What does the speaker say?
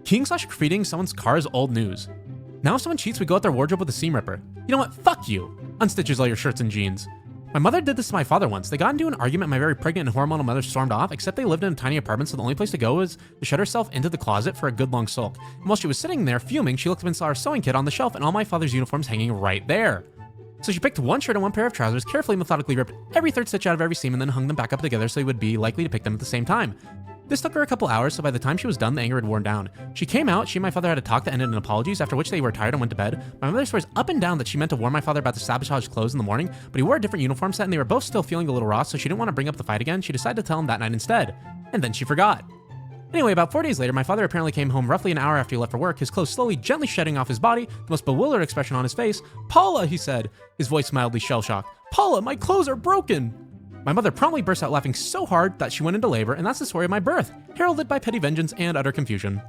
Keying/graffitiing someone's car is old news. Now if someone cheats, we go out their wardrobe with a seam ripper. You know what? Fuck you! Unstitches all your shirts and jeans. My mother did this to my father once. They got into an argument and my very pregnant and hormonal mother stormed off, except they lived in a tiny apartment, so the only place to go was to shut herself into the closet for a good long sulk. And while she was sitting there fuming, she looked up and saw her sewing kit on the shelf and all my father's uniforms hanging right there. So she picked one shirt and one pair of trousers, carefully methodically ripped every third stitch out of every seam and then hung them back up together so he would be likely to pick them at the same time. This took her a couple hours, so by the time she was done, the anger had worn down. She came out, she and my father had a talk that ended in apologies, after which they were tired and went to bed. My mother swears up and down that she meant to warn my father about the sabotage clothes in the morning, but he wore a different uniform set and they were both still feeling a little raw, so she didn't want to bring up the fight again. She decided to tell him that night instead. And then she forgot. Anyway, about 4 days later, my father apparently came home roughly an hour after he left for work, his clothes slowly, gently shedding off his body, the most bewildered expression on his face. "Paula," he said, his voice mildly shell-shocked. "Paula, my clothes are broken!" My mother promptly burst out laughing so hard that she went into labor, and that's the story of my birth, heralded by petty vengeance and utter confusion.